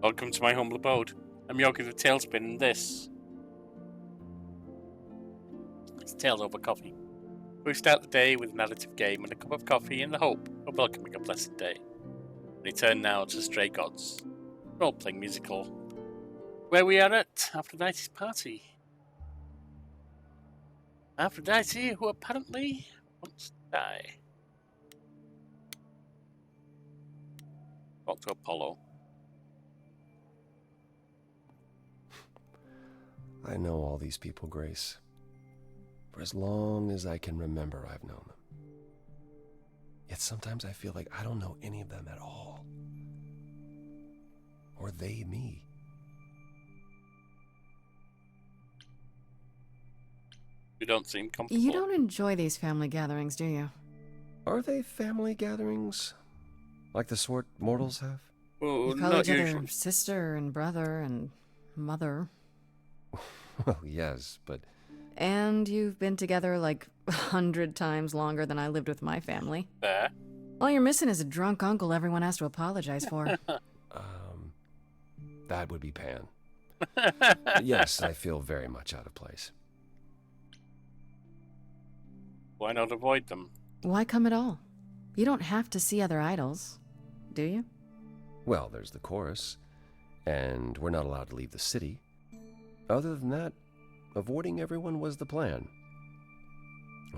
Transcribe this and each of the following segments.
Welcome to my humble abode. I'm Yogi the Tailspin, and this is Tales Over Coffee. We start the day with an additive game and a cup of coffee in the hope of welcoming a blessed day. Return now to Stray Gods, role-playing musical, where we are at Aphrodite's party. Aphrodite, who apparently wants to die. Talk to Apollo. I know all these people, Grace. For as long as I can remember, I've known them. Yet sometimes I feel like I don't know any of them at all. Or they me. You don't seem comfortable. You don't enjoy these family gatherings, do you? Are they family gatherings? Like the sort mortals have? Oh, You call not each other usually. sister and brother and mother. Well, yes, but... And you've been together like 100 times longer than I lived with my family. There. All you're missing is a drunk uncle everyone has to apologize for. That would be Pan. Yes, I feel very much out of place. Why not avoid them? Why come at all? You don't have to see other idols, do you? Well, there's the chorus, and we're not allowed to leave the city. Other than that, avoiding everyone was the plan.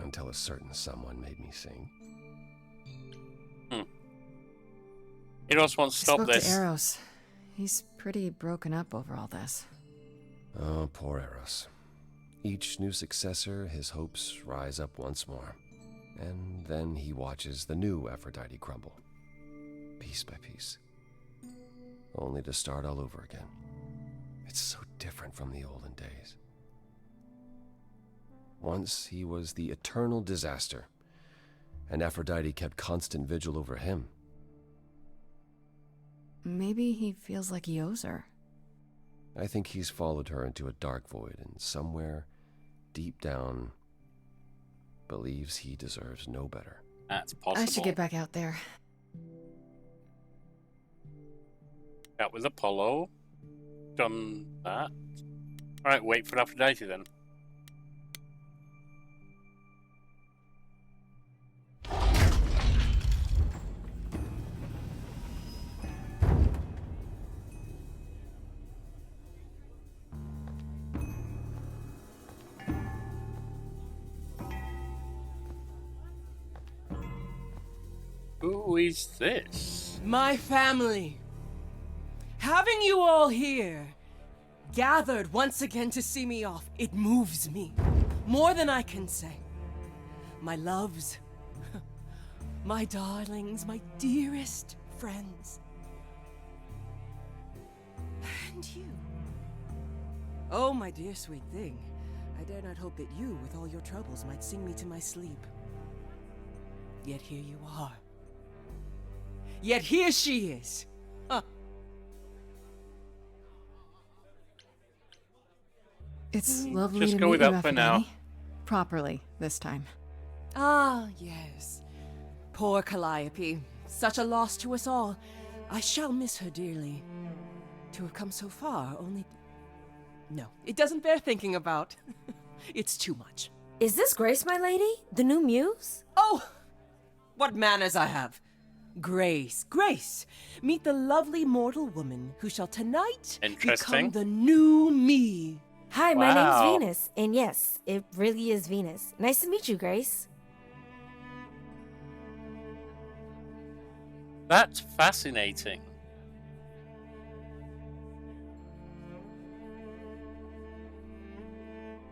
Until a certain someone made me sing. Eros won't I stop spoke this. to Eros. He's pretty broken up over all this. Oh, poor Eros. Each new successor, his hopes rise up once more. And then he watches the new Aphrodite crumble. Piece by piece. Only to start all over again. It's so different from the olden days. Once he was the eternal disaster, and Aphrodite kept constant vigil over him. Maybe he feels like he owes her. I think he's followed her into a dark void, and somewhere, deep down, believes he deserves no better. That's possible. I should get back out there. That was Apollo. Done that. Alright, wait for Aphrodite then. Who is this? My family. Having you all here, gathered once again to see me off, it moves me. More than I can say. My loves, my darlings, my dearest friends. And you. Oh, my dear sweet thing. I dare not hope that you, with all your troubles, might sing me to my sleep. Yet here you are. Yet here she is. Huh. It's lovely Just to go meet with you, that for now. Aphrodite. Properly, this time. Ah, yes. Poor Calliope. Such a loss to us all. I shall miss her dearly. To have come so far, only... No, it doesn't bear thinking about. It's too much. Is this Grace, my lady? The new muse? Oh! What manners I have. Grace, Grace, meet the lovely mortal woman who shall tonight Interesting. become the new me. Hi, my Wow. name's Venus. And yes, it really is Venus. Nice to meet you, Grace. That's fascinating.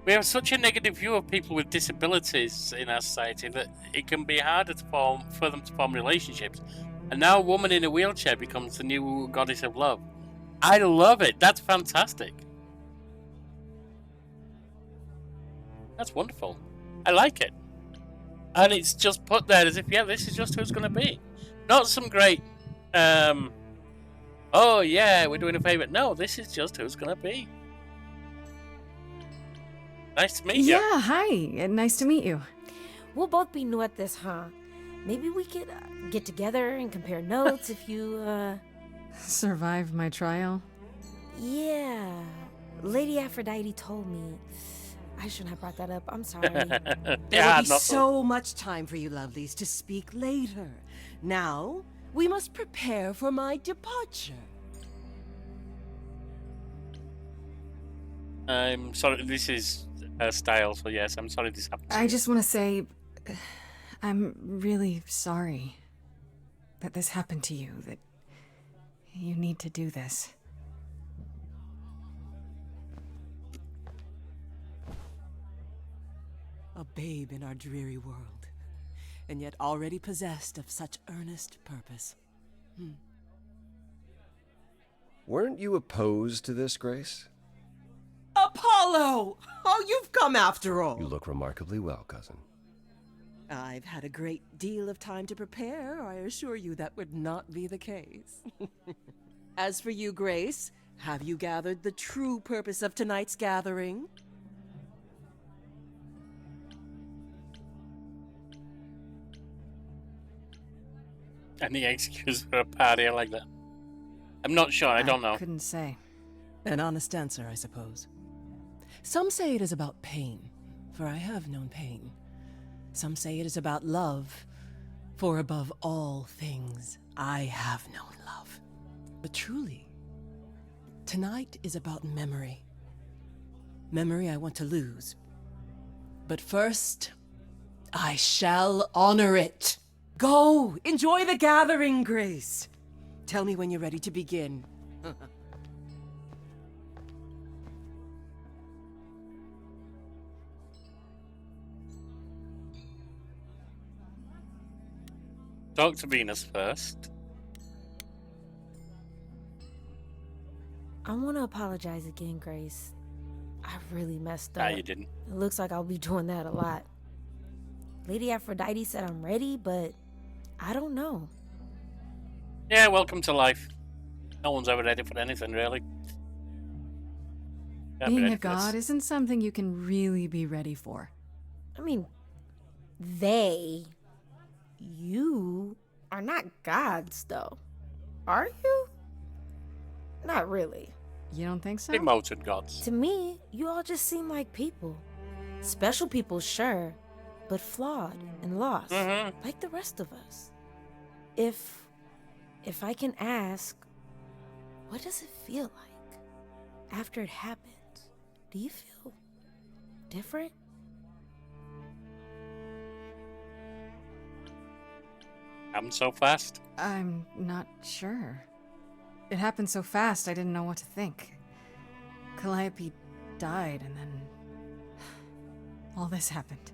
We have such a negative view of people with disabilities in our society that it can be harder for them to form relationships. And now a woman in a wheelchair becomes the new goddess of love. I love it. That's fantastic. That's wonderful. I like it. And it's just put there as if, yeah, this is just who it's going to be. Not some great, oh yeah, we're doing a favour. No, this is just who it's going to be. Nice to meet you. Yeah, hi. Nice to meet you. We'll both be new at this, huh? Maybe we could get together and compare notes if you, Survive my trial? Yeah. Lady Aphrodite told me. I shouldn't have brought that up. I'm sorry. There Yeah, will be not so much time for you lovelies to speak later. Now, we must prepare for my departure. I'm sorry, this is her style, so yes, I'm sorry this happened. to I you. just want to say, I'm really sorry that this happened to you, that you need to do this. A babe in our dreary world, and yet already possessed of such earnest purpose. Weren't you opposed to this, Grace? Apollo! Oh, you've come after all. You look remarkably well, cousin. I've had a great deal of time to prepare. I assure you that would not be the case. As for you, Grace, have you gathered the true purpose of tonight's gathering? Any excuse for a party like that? I'm not sure, I don't know. Couldn't say. An honest answer, I suppose. Some say it is about pain, for I have known pain. Some say it is about love, for above all things, I have known love. But truly, tonight is about memory. Memory I want to lose. But first, I shall honor it. Go, enjoy the gathering, Grace. Tell me when you're ready to begin. Talk to Venus first. I want to apologize again, Grace. I really messed Nah, up. you didn't. It looks like I'll be doing that a lot. Lady Aphrodite said I'm ready, but I don't know. Yeah, welcome to life. No one's ever ready for anything, really. Can't be Being ready a for this. god isn't something you can really be ready for. I mean, you are not gods, though. Are you? Not really. You don't think so? Demoted gods. To me, you all just seem like people. Special people, sure, but flawed and lost, like the rest of us. If I can ask, what does it feel like after it happens? Do you feel different? Happened so fast. I'm not sure. It happened so fast, I didn't know what to think. Calliope died, and then all this happened.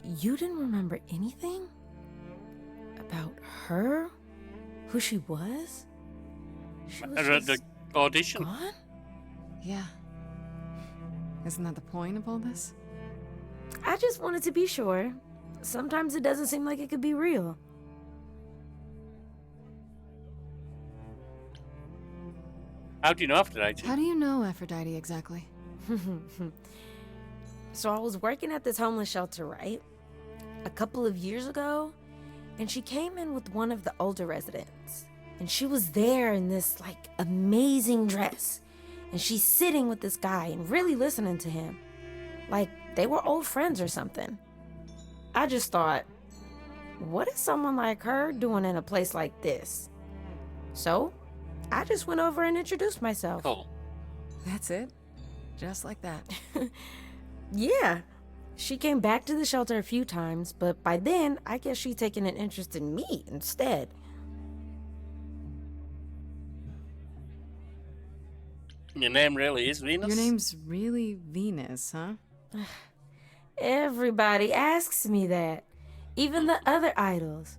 You didn't remember anything? About her? Who she was? She was At the just audition. gone? Yeah. Isn't that the point of all this? I just wanted to be sure. Sometimes it doesn't seem like it could be real. How do you know Aphrodite? How do you know Aphrodite exactly? So I was working at this homeless shelter, right? A couple of years ago, and she came in with one of the older residents. And she was there in this, like, amazing dress. And she's sitting with this guy and really listening to him. Like, they were old friends or something. I just thought, what is someone like her doing in a place like this? So, I just went over and introduced myself. Cool. That's it? Just like that. Yeah. She came back to the shelter a few times, but by then, I guess she'd taken an interest in me instead. Your name really is Venus? Your name's really Venus, huh? Everybody asks me that. Even the other idols.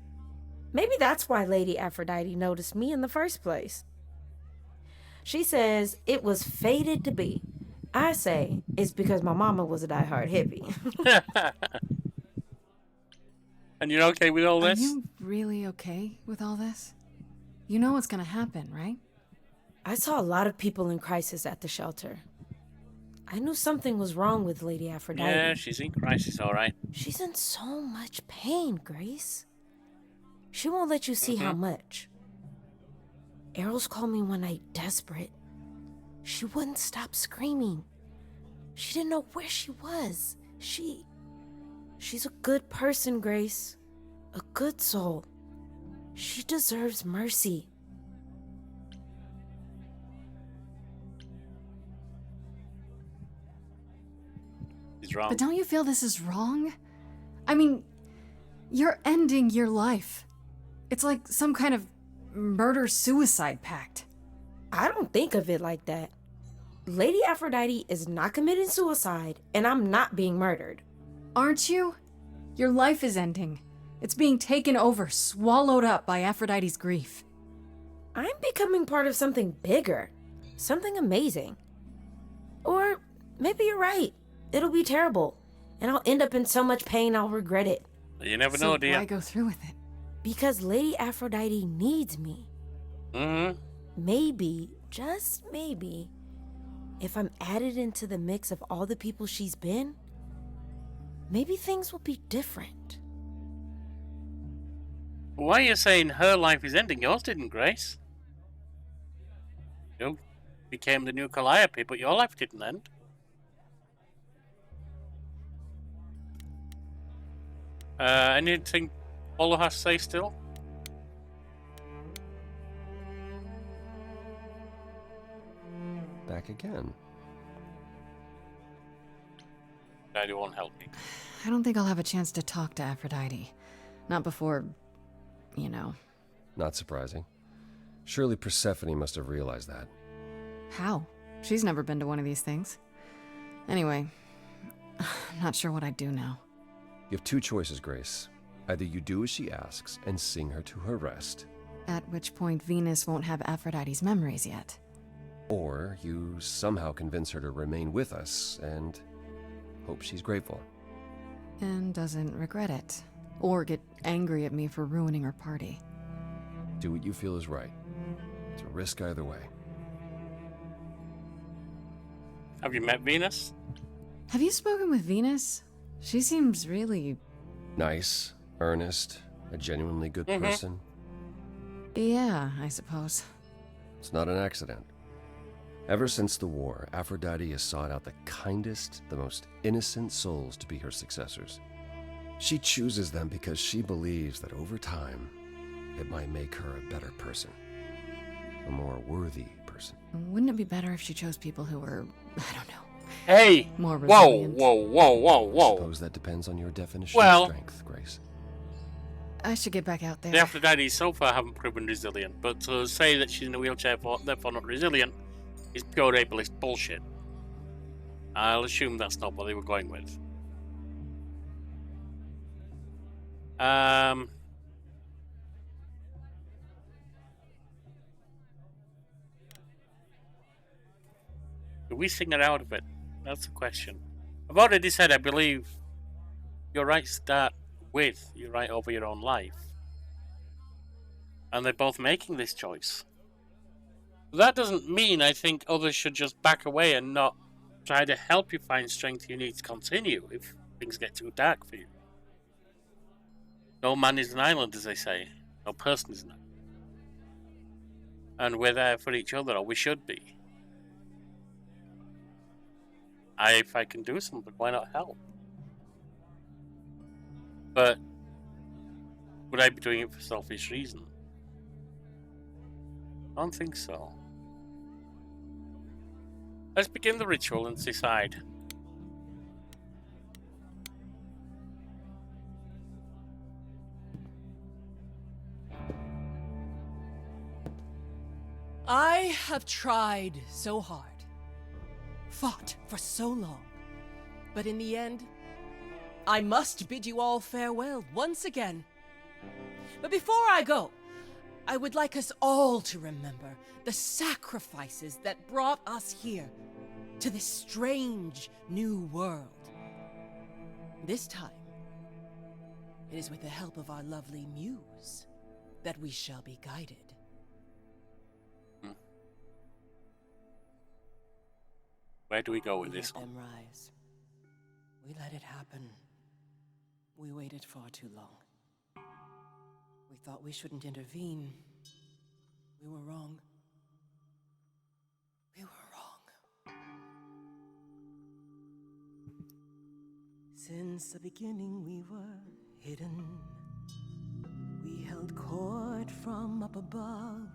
Maybe that's why Lady Aphrodite noticed me in the first place. She says it was fated to be. I say it's because my mama was a diehard hippie. And you're okay with all Are this? you really okay with all this? You know what's gonna happen, right? I saw a lot of people in crisis at the shelter. I knew something was wrong with Lady Aphrodite. Yeah, she's in crisis, alright. She's in so much pain, Grace. She won't let you see how much. Errol's called me one night desperate. She wouldn't stop screaming. She didn't know where she was. She's a good person, Grace. A good soul. She deserves mercy. He's wrong. But don't you feel this is wrong? I mean, you're ending your life. It's like some kind of murder-suicide pact. I don't think of it like that. Lady Aphrodite is not committing suicide, and I'm not being murdered. Aren't you? Your life is ending. It's being taken over, swallowed up by Aphrodite's grief. I'm becoming part of something bigger. Something amazing. Or maybe you're right. It'll be terrible, and I'll end up in so much pain I'll regret it. You never So know, do you? why go through with it? Because Lady Aphrodite needs me. Mm-hmm. Maybe, just maybe, if I'm added into the mix of all the people she's been, maybe things will be different. Why are you saying her life is ending? Yours didn't, Grace. You became the new Calliope, but your life didn't end. Anything Polo has to say still? Back again. Daddy won't help me. I don't think I'll have a chance to talk to Aphrodite. Not before, you know. Not surprising. Surely Persephone must have realized that. How? She's never been to one of these things. Anyway, I'm not sure what I'd do now. You have two choices, Grace. Either you do as she asks and sing her to her rest, At which point Venus won't have Aphrodite's memories yet. or you somehow convince her to remain with us and hope she's grateful. And doesn't regret it. Or get angry at me for ruining her party. Do what you feel is right. It's a risk either way. Have you met Venus? Have you spoken with Venus? She seems really... Nice, earnest, a genuinely good Mhm. person. Yeah, I suppose. It's not an accident. Ever since the war, Aphrodite has sought out the kindest, the most innocent souls to be her successors. She chooses them because she believes that over time, it might make her a better person. A more worthy person. Wouldn't it be better if she chose people who were, I don't know, Hey! more Whoa, resilient? whoa. Suppose that depends on your definition Well- of strength, Grace. I should get back out there. The Aphrodite so far haven't proven resilient, but to say that she's in a wheelchair, therefore not resilient, is pure ableist bullshit. I'll assume that's not what they were going with. Do we sing her out of it? That's the question. I've already said I believe your rights start with your right over your own life. And they're both making this choice. That doesn't mean I think others should just back away and not try to help you find strength you need to continue if things get too dark for you. No man is an island, as they say. No person is an island. And we're there for each other, or we should be. If I can do something, why not help? But would I be doing it for selfish reasons? I don't think so. Let's begin the ritual and decide. I have tried so hard, fought for so long, but in the end, I must bid you all farewell once again. But before I go, I would like us all to remember the sacrifices that brought us here to this strange new world. This time, it is with the help of our lovely muse that we shall be guided. Where do we go with We this let one? them rise. We let it happen. We waited far too long. We thought we shouldn't intervene. We were wrong. We were wrong. Since the beginning we were hidden. We held court from up above.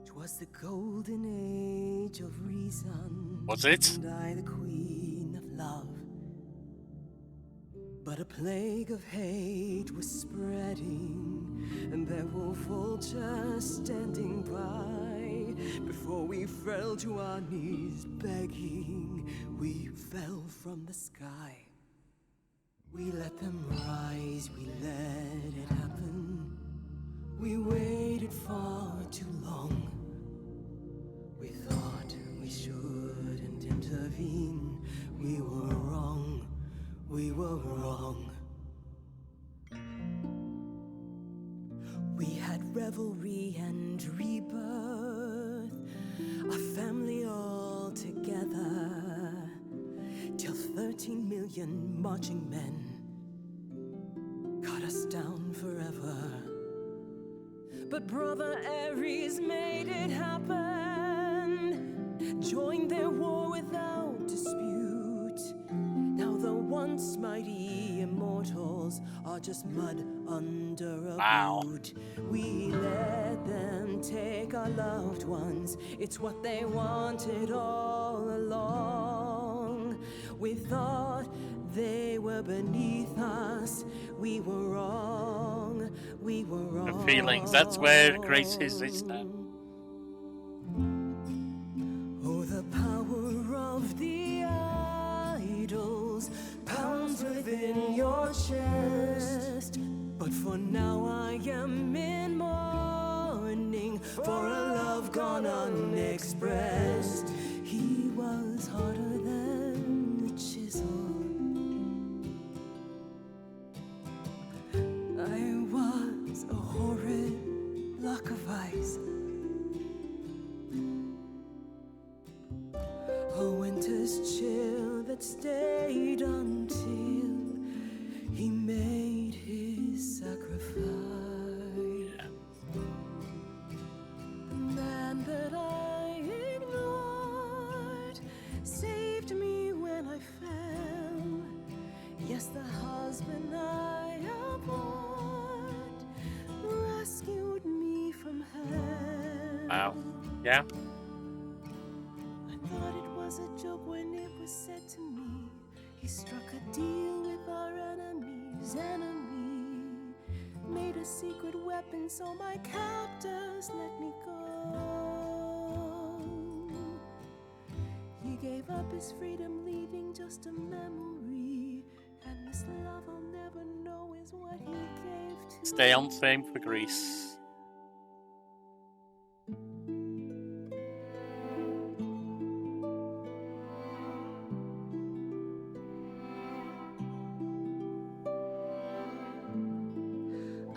'Twas the golden age of reason. Was it? And I the queen of love. But a plague of hate was spreading, and there were vultures standing by. Before we fell to our knees begging, we fell from the sky. We let them rise, we let it happen. We waited far too long. We thought we shouldn't intervene. We were wrong, we were wrong. We had revelry and rebirth, a family all together, till 13 million marching men cut us down forever. But Brother Ares made it happen, joined their war without dispute. Now the once mighty immortals are just mud under a boot. We let them take our loved ones, it's what they wanted all along. We thought they were beneath us, we were wrong, we were wrong. The feelings, that's where Grace is this time. Oh, the power of the idols pounds within your chest. But for now I am in mourning for a love gone unexpressed. He was harder than the chisel. I was a horrid block of ice. A winter's chill that stayed until he made his sacrifice. The man that I ignored saved me when I fell. Yes, the husband I abhorred rescued me from hell. Wow. Yeah. I thought it was a joke when it was said to me. He struck a deal with our enemy's enemy, made a secret weapon so my captors let me go. He gave up his freedom, leaving just a memory, and this love I'll never know is what he gave to Stay on theme for Greece.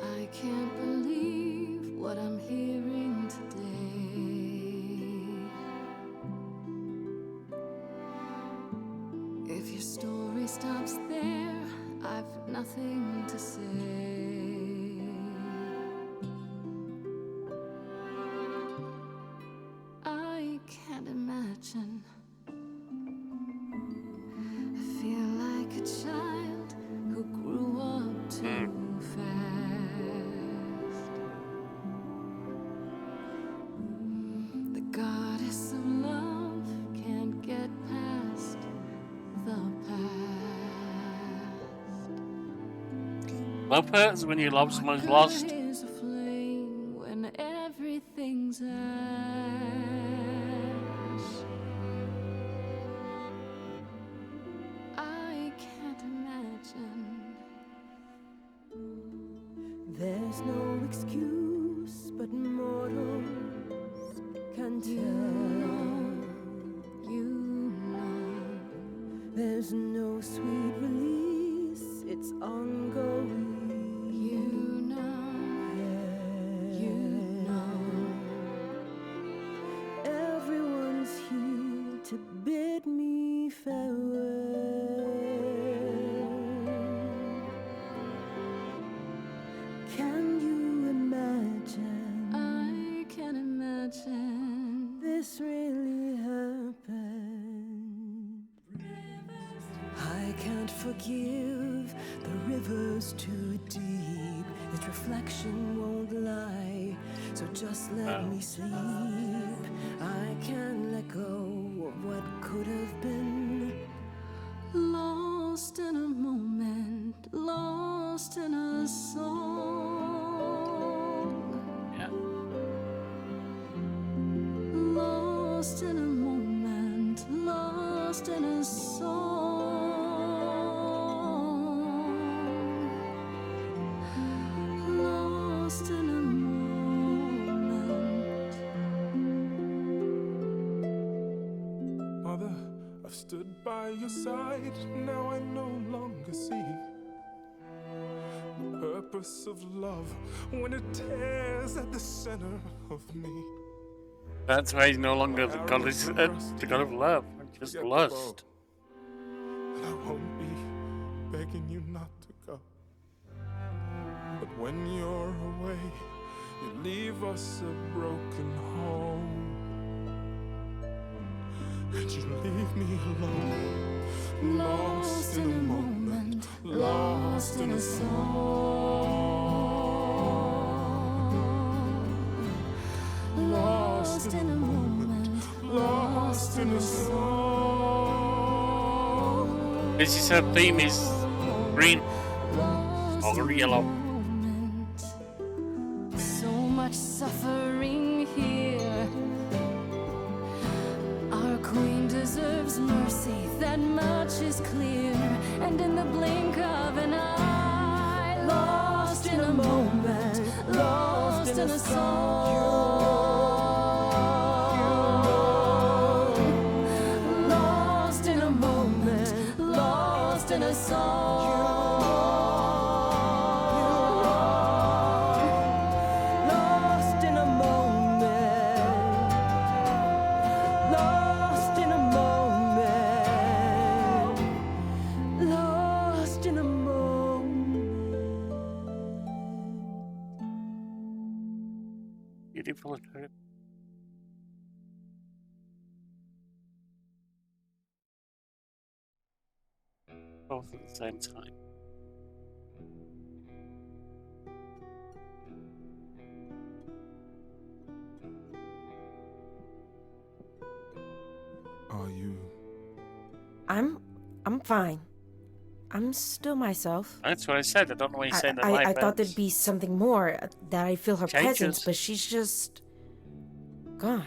I can't believe what I'm hearing today. If your story stops there, I've nothing to say. I can't imagine. I feel like a child who grew up too fast. The goddess of love can't get past the past. Love hurts when you love someone's What lost. good is a flame when everything's ash? I can't imagine. There's no excuse, but mortals can tell. You know. There's no sweet release, it's ongoing. You know. You know. Everyone's here to bid me farewell. Can you imagine? I can't this really happened. I can't forgive, the river's too deep. Its reflection won't lie, so just let me sleep. I can't let go of what could have been. Lost in a moment, lost in a song. Yeah. Lost in a moment, lost in a song. Lost in a moment. Mother, I've stood by your side, now I no longer see the purpose of love when it tears at the center of me. That's why he's no longer the god of love, just Get the lust. bow, and I won't be begging you not to go. But when you're away, you leave us a broken home. And you leave me alone, lost in a moment, lost in a song. Lost in a moment, lost in a song. This is her theme is green or yellow. So much suffering here. Our queen deserves mercy, that much is clear. And in the blink of an eye, lost in a moment, lost in a song. Lost in a moment, lost in a song. Lost in a moment, lost in a moment, lost in a moment. Beautiful. Both at the same time. Are you? I'm fine. I'm still myself. That's what I said. I don't know why you said that. I thought there'd be something more, that I feel her presence, Changes. but she's just gone.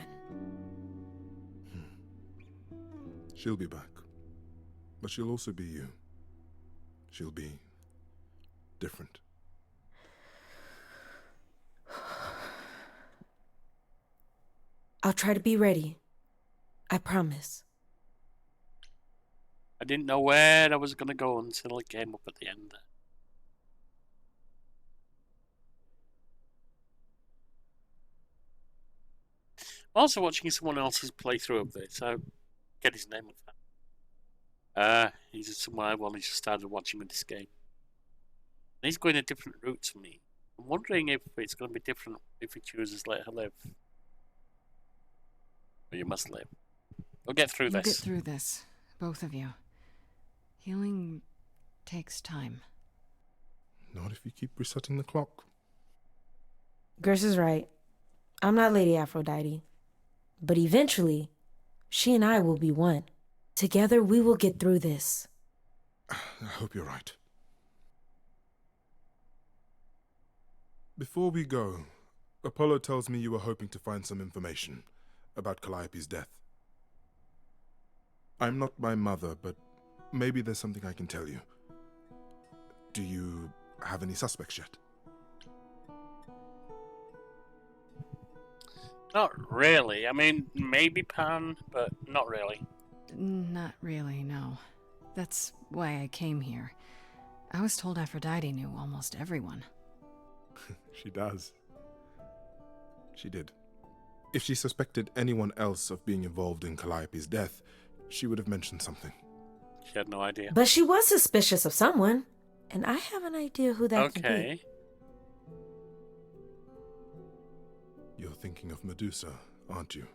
She'll be back. But she'll also be you. She'll be different. I'll try to be ready. I promise. I didn't know where I was going to go until it came up at the end there. I'm also watching someone else's playthrough of this. I get his name off that. He's someone I've only just started watching with this game. And he's going a different route to me. I'm wondering if it's going to be different if he chooses Let Her Live. But you must live. We'll get through You'll this. get through this, both of you. Healing takes time. Not if you keep resetting the clock. Gerse is right. I'm not Lady Aphrodite. But eventually, she and I will be one. Together, we will get through this. I hope you're right. Before we go, Apollo tells me you were hoping to find some information about Calliope's death. I'm not my mother, but maybe there's something I can tell you. Do you have any suspects yet? Not really. I mean, maybe Pan, but not really. Not really, no. That's why I came here. I was told Aphrodite knew almost everyone. She does. She did. If she suspected anyone else of being involved in Calliope's death, she would have mentioned something. She had no idea. But she was suspicious of someone, and I have an idea who that can be. Okay. You're thinking of Medusa, aren't you?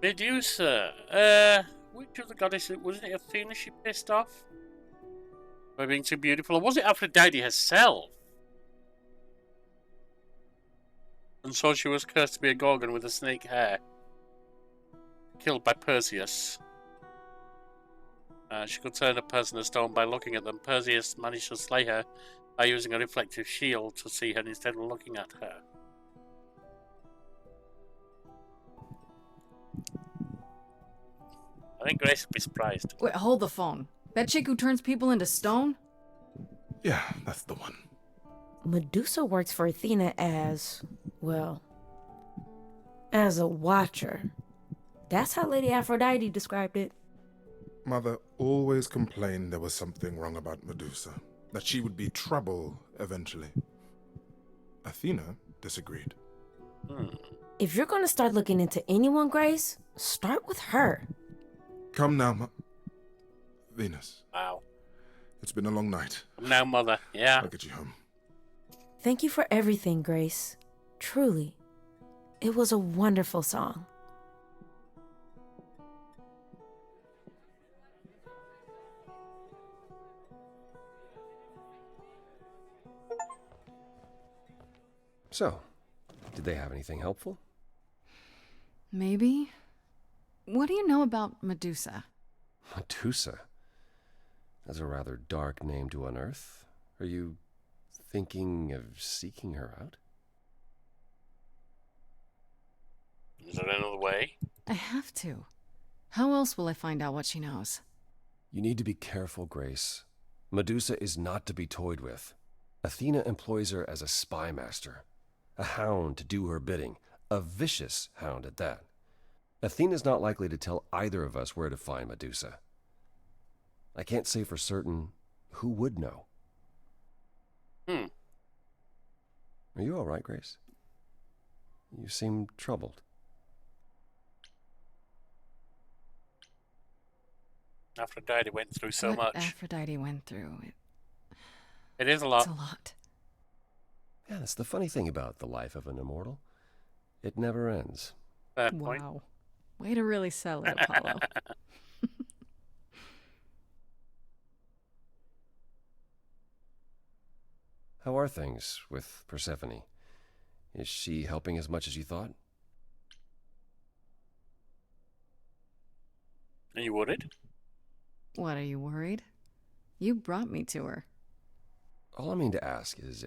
Medusa. Which of the goddesses wasn't it? Athena she pissed off by being too beautiful, or was it Aphrodite herself? And so she was cursed to be a gorgon with a snake hair, killed by Perseus. She could turn a person to stone by looking at them. Perseus managed to slay her by using a reflective shield to see her instead of looking at her. I think Grace would be surprised. Wait, hold the phone. That chick who turns people into stone? Yeah, that's the one. Medusa works for Athena as, well, as a watcher. That's how Lady Aphrodite described it. Mother always complained there was something wrong about Medusa, that she would be trouble eventually. Athena disagreed. If you're gonna start looking into anyone, Grace, start with her. Come now, Venus. Wow. It's been a long night. Now, Mother. Yeah. I'll get you home. Thank you for everything, Grace. Truly. It was a wonderful song. So, did they have anything helpful? Maybe. What do you know about Medusa? Medusa? That's a rather dark name to unearth. Are you thinking of seeking her out? Is there another way? I have to. How else will I find out what she knows? You need to be careful, Grace. Medusa is not to be toyed with. Athena employs her as a spy master, a hound to do her bidding, a vicious hound at that. Athena's not likely to tell either of us where to find Medusa. I can't say for certain who would know. Are you all right, Grace? You seem troubled. Aphrodite went through so What much. Aphrodite went through. It is a lot. It's a lot. Yeah, that's the funny thing about the life of an immortal. It never ends. Fair point. Wow. Way to really sell it, Apollo. How are things with Persephone? Is she helping as much as you thought? Are you worried? What, are you worried? You brought me to her. All I mean to ask is,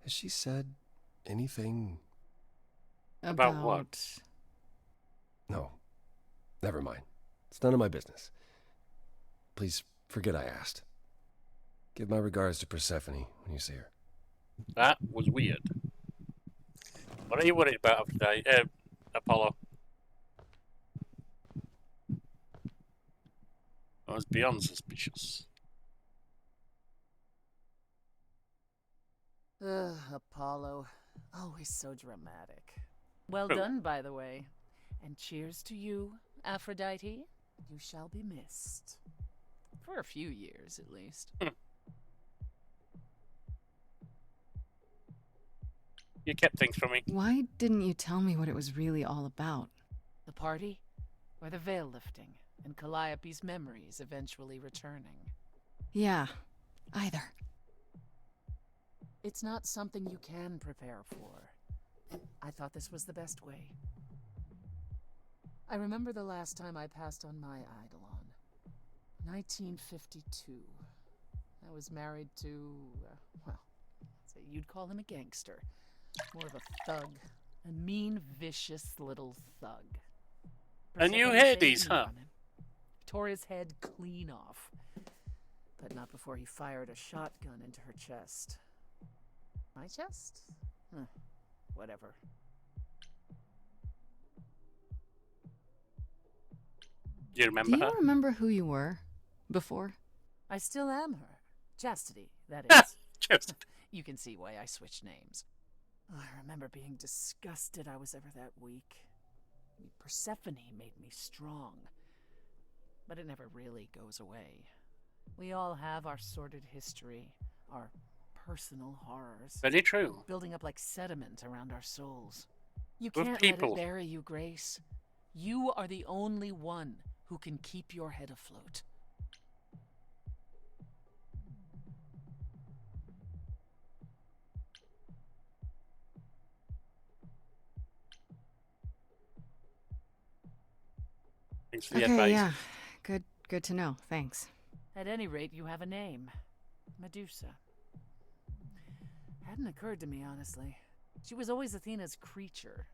has she said anything? About what? No, never mind. It's none of my business. Please forget I asked. Give my regards to Persephone when you see her. That was weird. What are you worried about, Aphrodite? Apollo? I was beyond suspicious. Ugh, Apollo. Always so dramatic. Well True. done, by the way. And cheers to you, Aphrodite. You shall be missed. For a few years, at least. You kept things from me. Why didn't you tell me what it was really all about? The party? Or the veil lifting? And Calliope's memories eventually returning? Yeah, either. It's not something you can prepare for. I thought this was the best way. I remember the last time I passed on my Eidolon. 1952. I was married to, well, say you'd call him a gangster. More of a thug. A mean, vicious little thug. And you Persephone Hades, saved me huh? from him. Tore his head clean off. But not before he fired a shotgun into her chest. My chest? Whatever. Do you remember Do you her? remember who you were before? I still am her. Chastity, that is. Just You can see why I switched names. Oh, I remember being disgusted I was ever that weak. Persephone made me strong. But it never really goes away. We all have our sordid history, our personal horrors, very true. building up like sediment around our souls. You We're can't people. let it bury you, Grace. You are the only one who can keep your head afloat. Thanks for the Okay, advice. yeah. Good to know. Thanks. At any rate, you have a name. Medusa. Hadn't occurred to me, honestly. She was always Athena's creature.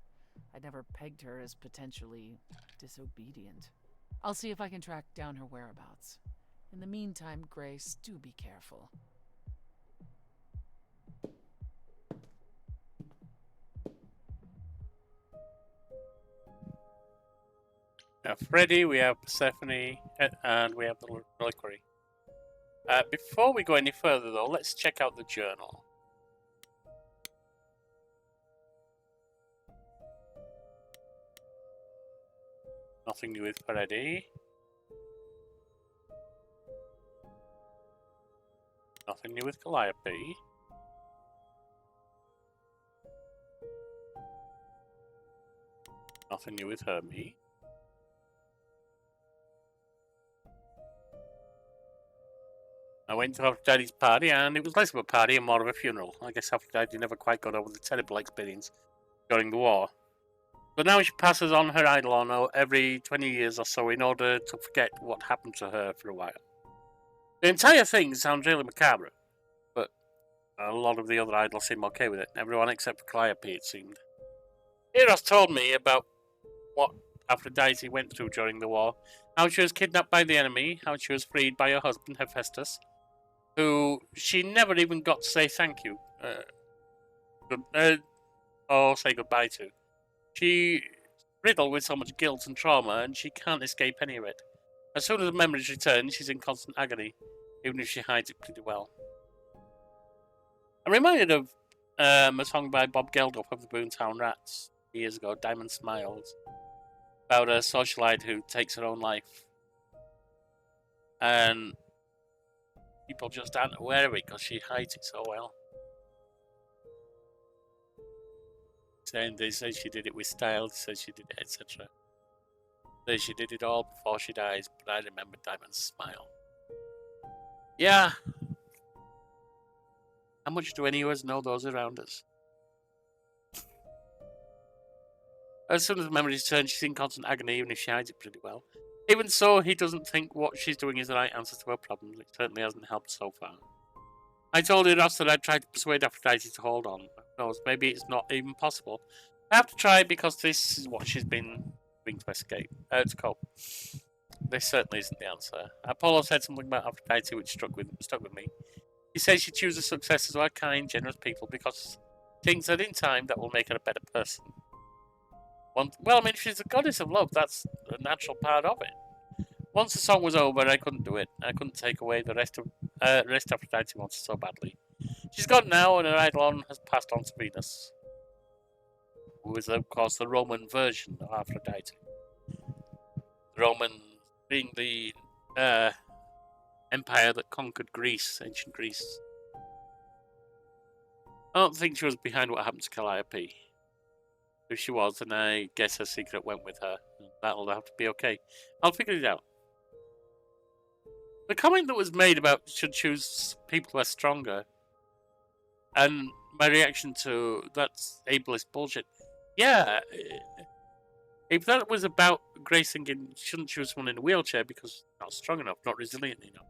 I'd never pegged her as potentially disobedient. I'll see if I can track down her whereabouts. In the meantime, Grace, do be careful. We have Freddy, we have Persephone, and we have the reliquary. Before we go any further, though, let's check out the journal. Nothing new with Freddy. Nothing new with Calliope. Nothing new with Hermie. I went to Aphrodite's party, and it was less of a party and more of a funeral. I guess Aphrodite never quite got over the terrible experience during the war. But now she passes on her eidolon every 20 years or so in order to forget what happened to her for a while. The entire thing sounds really macabre, but a lot of the other idols seem okay with it. Everyone except for Calliope, it seemed. Eros told me about what Aphrodite went through during the war, how she was kidnapped by the enemy, how she was freed by her husband Hephaestus, who she never even got to say thank you, or say goodbye to. She's riddled with so much guilt and trauma, and she can't escape any of it. As soon as the memories return, she's in constant agony, even if she hides it pretty well. I'm reminded of a song by Bob Geldof of the Boomtown Rats years ago, Diamond Smiles, about a socialite who takes her own life. And people just aren't aware of it because she hides it so well. They say she did it with style, they say she did it, etc. They say she did it all before she dies, but I remember Diamond's smile. Yeah. How much do any of us know those around us? As soon as the memory returns, she's in constant agony, even if she hides it pretty well. Even so, he doesn't think what she's doing is the right answer to her problems. It certainly hasn't helped so far. I told Eros that I'd try to persuade Aphrodite to hold on. Who knows, maybe it's not even possible. I have to try because this is what she's been doing to cope. This certainly isn't the answer. Apollo said something about Aphrodite which stuck with me. He says she chooses successors who are kind, generous people because she thinks that in time that will make her a better person. Well, I mean, she's a goddess of love. That's a natural part of it. Once the song was over, I couldn't do it. I couldn't take away the rest Aphrodite wants so badly. She's gone now, and her eidolon has passed on to Venus, who is, of course, the Roman version of Aphrodite. The Roman being the empire that conquered Greece, ancient Greece. I don't think she was behind what happened to Calliope. If she was, then I guess her secret went with her. That'll have to be okay. I'll figure it out. The comment that was made about should choose people who are stronger, and my reaction to that's ableist bullshit. Yeah, if that was about Grace thinking she shouldn't choose someone in a wheelchair because not strong enough, not resilient enough,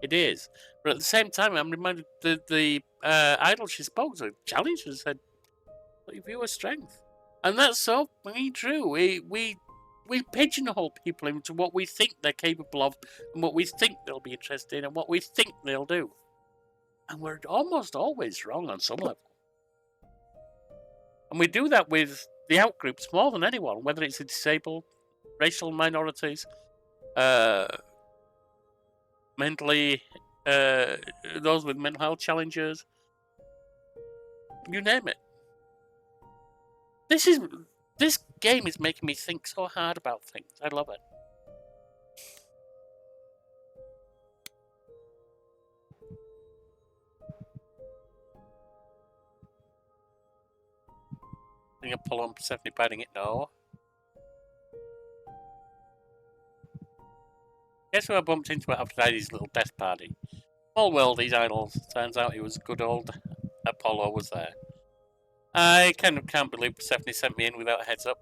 it is. But at the same time, I'm reminded that the idol she spoke to challenged her and said, "What if you were strength?" And that's so true. We pigeonhole people into what we think they're capable of and what we think they'll be interested in and what we think they'll do. And we're almost always wrong on some level. And we do that with the outgroups more than anyone, whether it's the disabled, racial minorities, mentally, those with mental health challenges, you name it. This game is making me think so hard about things. I love it. I think Apollo and Persephone biting it, no. Guess who I bumped into at Aphrodite's little death party? Small world, these idols. Turns out it was good old Apollo was there. I kind of can't believe Persephone sent me in without a heads up.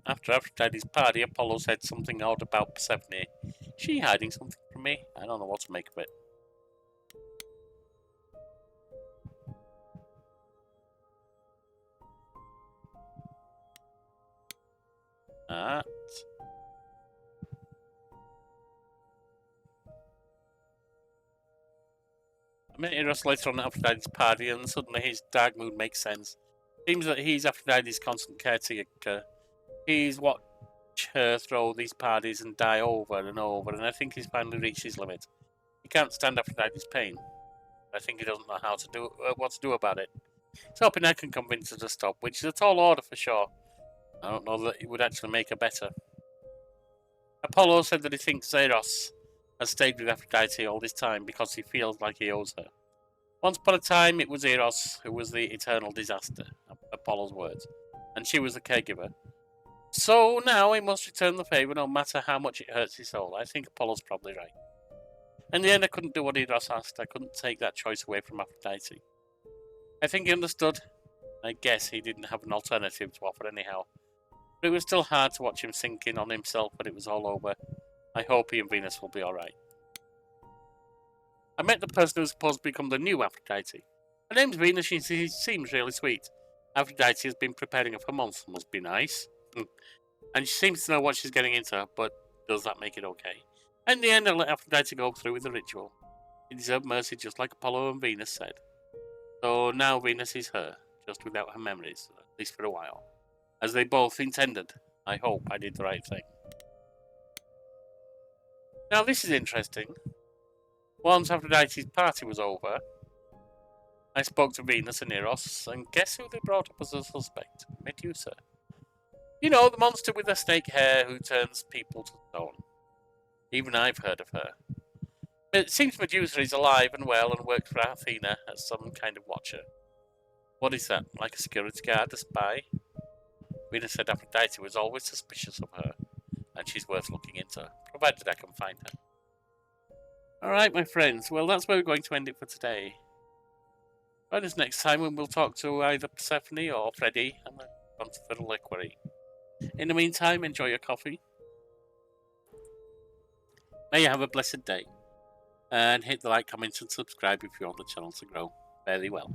After Aphrodite's party, Apollo said something odd about Persephone. Is she hiding something from me? I don't know what to make of it. That. I met Eros later on at Aphrodite's party, and suddenly his dark mood makes sense. Seems that he's Aphrodite's constant caretaker. He's watched her throw these parties and die over and over, and I think he's finally reached his limit. He can't stand Aphrodite's pain. I think he doesn't know how to do what to do about it. He's hoping I can convince her to stop, which is a tall order for sure. I don't know that it would actually make her better. Apollo said that he thinks Eros has stayed with Aphrodite all this time because he feels like he owes her. Once upon a time, it was Eros who was the eternal disaster, Apollo's words, and she was the caregiver. So now he must return the favour no matter how much it hurts his soul. I think Apollo's probably right. In the end, I couldn't do what Eros asked. I couldn't take that choice away from Aphrodite. I think he understood. I guess he didn't have an alternative to offer anyhow. But it was still hard to watch him sink in on himself when it was all over. I hope he and Venus will be alright. I met the person who was supposed to become the new Aphrodite. Her name's Venus, she seems really sweet. Aphrodite has been preparing her for months, must be nice. And she seems to know what she's getting into, but does that make it okay? In the end, I let Aphrodite go through with the ritual. She deserved mercy just like Apollo and Venus said. So now Venus is her, just without her memories, at least for a while. As they both intended. I hope I did the right thing. Now this is interesting. Once Aphrodite's party was over, I spoke to Venus and Eros, and guess who they brought up as a suspect? Medusa. You know, the monster with the snake hair who turns people to stone. Even I've heard of her. It seems Medusa is alive and well and works for Athena as some kind of watcher. What is that, like a security guard, a spy? Venus said Aphrodite was always suspicious of her, and she's worth looking into, provided I can find her. Alright, my friends, well, that's where we're going to end it for today. Join us next time when we'll talk to either Persephone or Freddy and the hunt for the liquid. In the meantime, enjoy your coffee. May you have a blessed day. And hit the like, comment, and subscribe if you want the channel to grow. Very well.